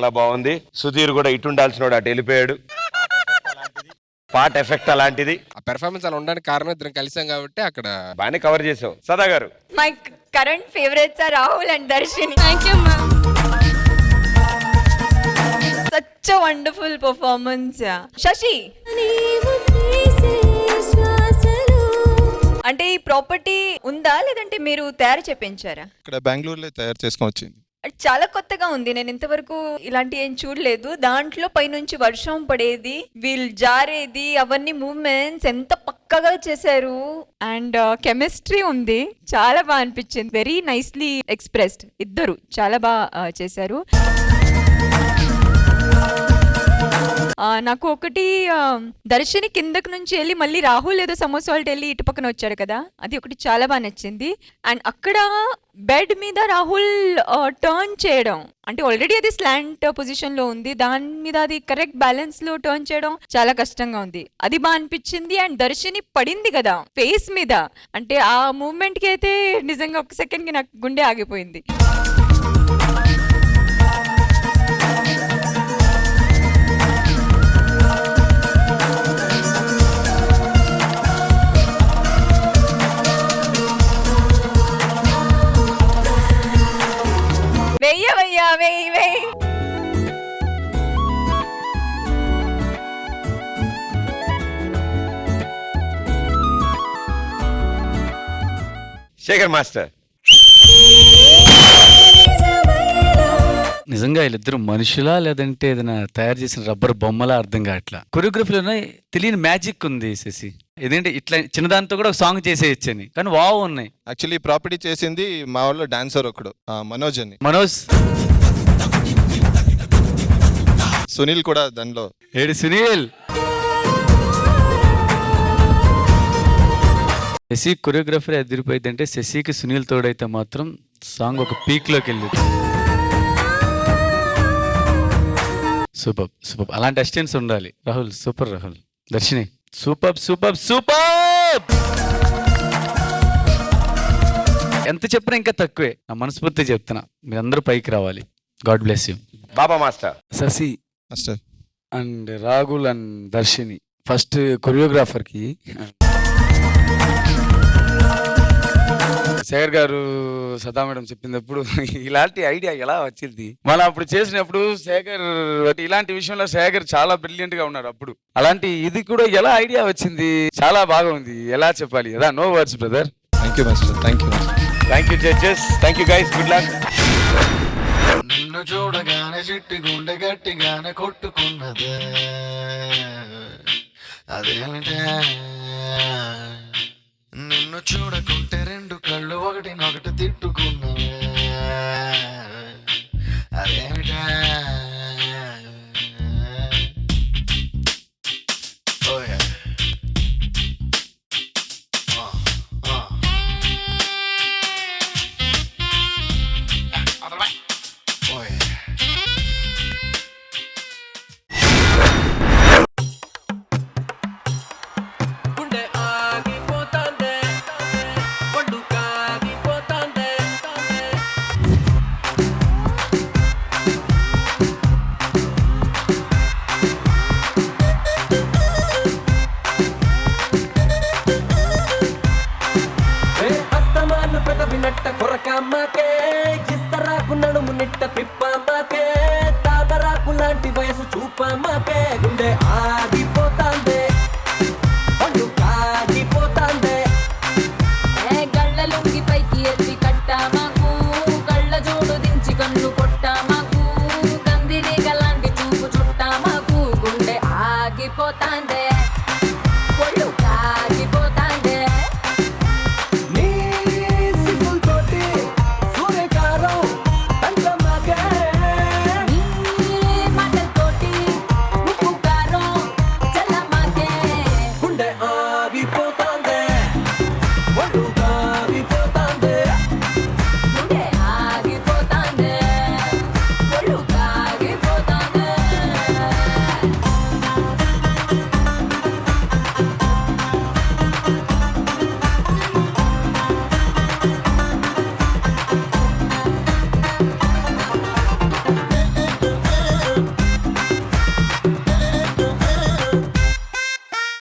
చాలా బాగుంది. సుధీర్ కూడా ఇటు ఉండాల్సిన అటు వెళ్ళిపోయాడు. పాట ఎఫెక్ట్ అలాంటిది. ఆ పెర్ఫార్మెన్స్ అలా ఉండడానికి కారణం ఇద్దరం కలిసాం కాబట్టి అక్కడ బాగానే కవర్ చేసావు. Sada garu, my current favourites are Rahul and Darshini. Thank you ma'am. Such a wonderful performance. Shashi, అంటే ఈ ప్రాపర్టీ ఉందా లేదంటే మీరు తయారు చేపించారా? ఇక్కడ బెంగళూరులో తయారు చేసుకొని వచ్చింది. అది చాలా కొత్తగా ఉంది. నేను ఇంతవరకు ఇలాంటి ఏం చూడలేదు. దాంట్లో పైనుంచి వర్షం పడేది, వీళ్ళు జారేది, అవన్నీ మూవ్మెంట్స్ ఎంత పక్కగా చేశారు. అండ్ కెమిస్ట్రీ ఉంది, చాలా బాగా అనిపించింది. Very nicely expressed. ఇద్దరు చాలా బాగా చేశారు. నాకు ఒకటి దర్శని కిందకు నుంచి వెళ్ళి మళ్ళీ రాహుల్ ఏదో సమోసా వాళ్ళు వెళ్ళి ఇటు పక్కన వచ్చాడు కదా, అది ఒకటి చాలా బాగా నచ్చింది. అండ్ అక్కడ బెడ్ మీద రాహుల్ టర్న్ చేయడం, అంటే ఆల్రెడీ అది స్లాంట్ పొజిషన్ లో ఉంది, దాని మీద అది కరెక్ట్ బ్యాలెన్స్ లో టర్న్ చేయడం చాలా కష్టంగా ఉంది. అది బాగా అనిపించింది. అండ్ దర్శని పడింది కదా ఫేస్ మీద, అంటే ఆ మూమెంట్ కి అయితే నిజంగా ఒక సెకండ్ కి నాకు గుండె ఆగిపోయింది. వెయ్యవయ్యా, వెయ్యి వెయ్యి. శేఖర్ మాస్టర్. నిజంగా వీళ్ళిద్దరు మనుషులా లేదంటే ఏదైనా తయారు చేసిన రబ్బర్ బొమ్మలా అర్థం కావట్లా. కొరియోగ్రఫీలోనే తెలియని మ్యాజిక్ ఉంది శశి. ఏదంటే ఇట్లా చిన్నదాంతో కూడా ఒక సాంగ్ చేసేయచ్చని, కానీ వావ్ ఉన్నాయి. యాక్చువల్లీ ప్రాపర్టీ చేసింది మా వాళ్ళు డాన్సర్ ఒకడు, మనోజ్ అని. మనోజ్, సునీల్ కూడా దానిలో. ఏడు సునీల్. శశి కొరియోగ్రఫర్ ఎదిరిపోయింది అంటే శశికి సునీల్ తోడైతే మాత్రం సాంగ్ ఒక పీక్ లోకి వెళ్ళింది. Super super. అలాంటి అసిస్టెంట్స్ ఉండాలి. రాహుల్ సూపర్. రాహుల్, దర్శిని సూపర్ సూపర్ సూపర్. ఎంత చెప్పినా ఇంకా తక్కువే. నా మనస్ఫూర్తి చెప్తున్నా, మీరందరూ పైకి రావాలి. God bless you. Baba master. Shashi master and Rahul and Darshini first choreographer కి శేఖర్ గారు సదా మేడం చెప్పినప్పుడు ఇలాంటి ఐడియా ఎలా వచ్చింది, మనం అప్పుడు చేసినప్పుడు శేఖర్ ఇలాంటి విషయంలో శేఖర్ చాలా బ్రిలియంట్ గా ఉన్నాడు అప్పుడు. అలాంటి ఇది కూడా ఎలా ఐడియా వచ్చింది, చాలా బాగా ఉంది. ఎలా చెప్పాలి కదా, no words brother. Thank you master. Thank you master. Thank you judges. Thank you guys. Good luck. నిన్ను చూడగానే చిట్టి గుండె గట్టిగానే కొట్టుకున్నదే, అదేమిటే